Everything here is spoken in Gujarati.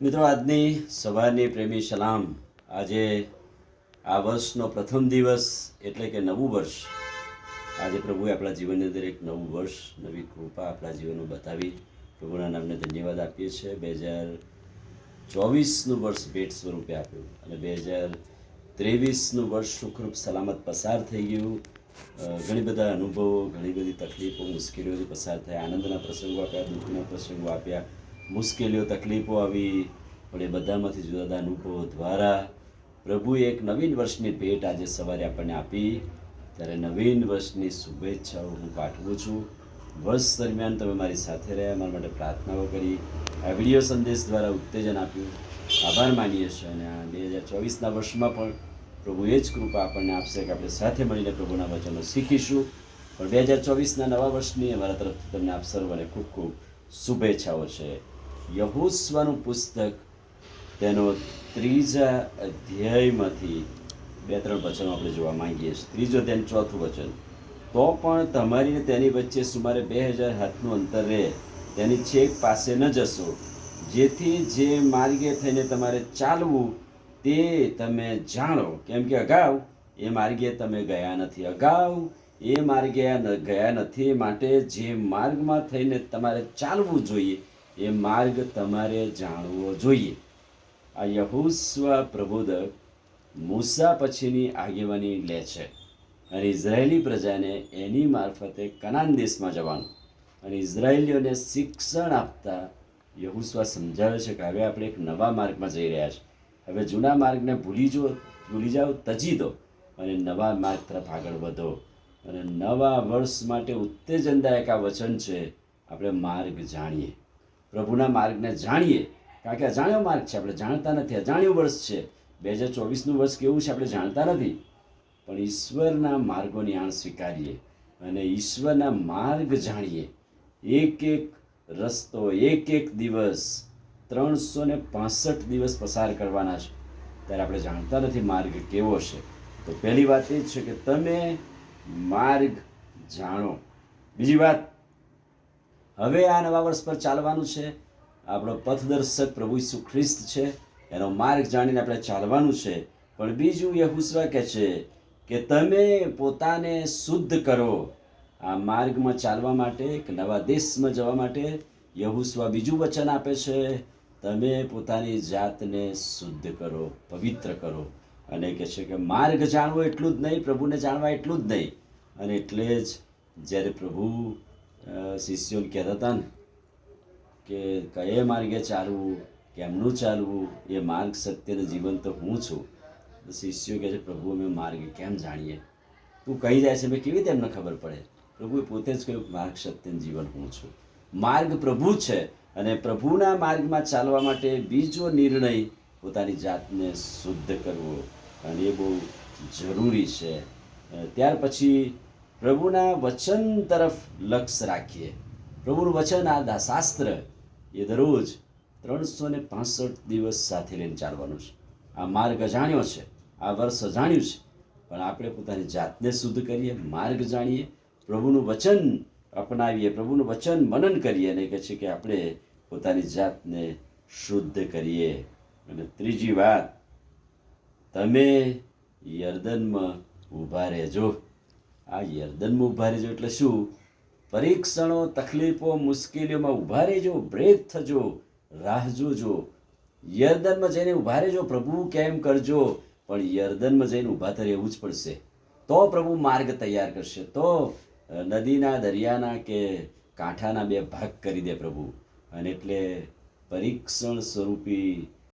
મિત્રો, આજની સવારની પ્રેમી સલામ. આજે આ વર્ષનો પ્રથમ દિવસ એટલે કે નવું વર્ષ. આજે પ્રભુએ આપણા જીવનની અંદર એક નવું વર્ષ, નવી કૃપા આપણા જીવનમાં બતાવી પ્રભુના નામને ધન્યવાદ આપીએ છીએ. 2024નું વર્ષ ભેટ સ્વરૂપે આપ્યું અને 2023નું વર્ષ સુખરૂપ સલામત પસાર થઈ ગયું. ઘણી બધા અનુભવો, ઘણી બધી તકલીફો, મુશ્કેલીઓથી પસાર થયા. આનંદના પ્રસંગો આપ્યા, દુઃખના પ્રસંગો આપ્યા, મુશ્કેલીઓ, તકલીફો આવી, પણ એ બધામાંથી જુદા જુદા અનુભવો દ્વારા પ્રભુએ એક નવીન વર્ષની ભેટ આજે સવારે આપણને આપી. ત્યારે નવીન વર્ષની શુભેચ્છાઓ હું પાઠવું છું. વર્ષ દરમિયાન તમે મારી સાથે રહ્યા, મારા માટે પ્રાર્થનાઓ કરી, આ વિડીયો સંદેશ દ્વારા ઉત્તેજન આપ્યું, આભાર માનીએ છીએ. અને આ 2024ના વર્ષમાં પણ પ્રભુ એ જ કૃપા આપણને આપશે કે આપણે સાથે મળીને પ્રભુના વચનો શીખીશું. પણ 2024ના નવા વર્ષની અમારા તરફથી તમને આપ સર્વને ખૂબ ખૂબ શુભેચ્છાઓ છે. યહોશુઆનું પુસ્તક તેનો 3જા અધ્યાયમાંથી 2-3 વચનો આપણે જોવા માંગીએ છીએ. 3જો અધ્યાય 4થું વચન: તો પણ તમારી ને તેની વચ્ચે સુમારે 2000 હાથનું અંતર રહે, તેની છેક પાસે ન જશો, જેથી જે માર્ગે થઈને તમારે ચાલવું તે તમે જાણો, કેમ કે અગાઉ એ માર્ગે તમે ગયા નથી. અગાઉ એ માર્ગે ગયા નથી, માટે જે માર્ગમાં થઈને તમારે ચાલવું જોઈએ એ માર્ગ તમારે જાણવો જોઈએ. આ યહોશુઆ પ્રબોધક મૂસા પછીની આગેવાની લે છે અને ઇઝરાયેલી પ્રજાને એની મારફતે કનાન દેશમાં જવાનું અને ઇઝરાયેલીઓને શિક્ષણ આપતા યહોશુઆ સમજાવે છે કે હવે આપણે એક નવા માર્ગમાં જઈ રહ્યા છીએ. હવે જૂના માર્ગને ભૂલી જાઓ, તજી દો અને નવા માર્ગ તરફ આગળ વધો. અને નવા વર્ષ માટે ઉત્તેજનદાયક આ વચન છે. આપણે માર્ગ જાણીએ, પ્રભુના માર્ગને જાણીએ, કારણ કે અજાણ્યો માર્ગ છે, આપણે જાણતા નથી. અજાણ્યું વર્ષ છે. 2024નું વર્ષ કેવું છે આપણે જાણતા નથી, પણ ઈશ્વરના માર્ગોની આણ સ્વીકારીએ અને ઈશ્વરના માર્ગ જાણીએ. એક એક રસ્તો, એક એક દિવસ, 365 દિવસ પસાર કરવાના છે. ત્યારે આપણે જાણતા નથી માર્ગ કેવો છે. તો પહેલી વાત એ જ છે કે તમે માર્ગ જાણો. બીજી વાત, હવે આ નવા વર્ષ પર ચાલવાનું છે. આપણો પથદર્શક પ્રભુ ઈસુ ખ્રિસ્ત છે, એનો માર્ગ જાણીને આપણે ચાલવાનું છે. પણ બીજું યહોશુઆ કહે છે કે તમે પોતાને શુદ્ધ કરો. આ માર્ગમાં ચાલવા માટે, એક નવા દેશમાં જવા માટે યહોશુઆ બીજું વચન આપે છે: તમે પોતાની જાતને શુદ્ધ કરો, પવિત્ર કરો. અને કહે છે કે માર્ગ જાણવો એટલું જ નહીં, પ્રભુને જાણવા એટલું જ નહીં. અને એટલે જ જ્યારે પ્રભુ શિષ્યોને કહેતા હતા ને કે કયે માર્ગે ચાલવું, કેમનું ચાલવું, એ માર્ગ, સત્ય અને જીવન તો હું છું. તો શિષ્યો કહે છે, પ્રભુ અમે માર્ગ કેમ જાણીએ? તું કહી જાય છે, મેં કેવી રીતે એમને ખબર પડે? પ્રભુએ પોતે જ કહ્યું, માર્ગ, સત્ય અને જીવન હું છું. માર્ગ પ્રભુ છે અને પ્રભુના માર્ગમાં ચાલવા માટે બીજો નિર્ણય પોતાની જાતને શુદ્ધ કરવો, અને એ બહુ જરૂરી છે. ત્યાર પછી પ્રભુના વચન તરફ લક્ષ્ય રાખીએ. પ્રભુનું વચન, આ શાસ્ત્ર, એ દરરોજ 365 દિવસ સાથે લઈને ચાલવાનું છે. આ માર્ગ અજાણ્યો છે, આ વર્ષ અજાણ્યું છે, પણ આપણે પોતાની જાતને શુદ્ધ કરીએ, માર્ગ જાણીએ, પ્રભુનું વચન અપનાવીએ, પ્રભુનું વચન મનન કરીએ, અને કહે છે કે આપણે પોતાની જાતને શુદ્ધ કરીએ. અને ત્રીજી વાત, તમે યર્દનમાં ઊભા રહેજો. આ યર્દનમાં ઊભા રહેજો એટલે શું? પરીક્ષણો, તકલીફો, મુશ્કેલીઓમાં ઊભા રહેજો, બ્રેક થજો, રાહ જોજો. યર્દનમાં જઈને ઊભા રહેજો. પ્રભુ કેમ કરજો, પણ યર્દનમાં જઈને ઊભા તો રહેવું જ પડશે. તો પ્રભુ માર્ગ તૈયાર કરશે. તો નદીના, દરિયાના કે કાંઠાના 2 ભાગ કરી દે પ્રભુ. અને એટલે પરીક્ષણ સ્વરૂપી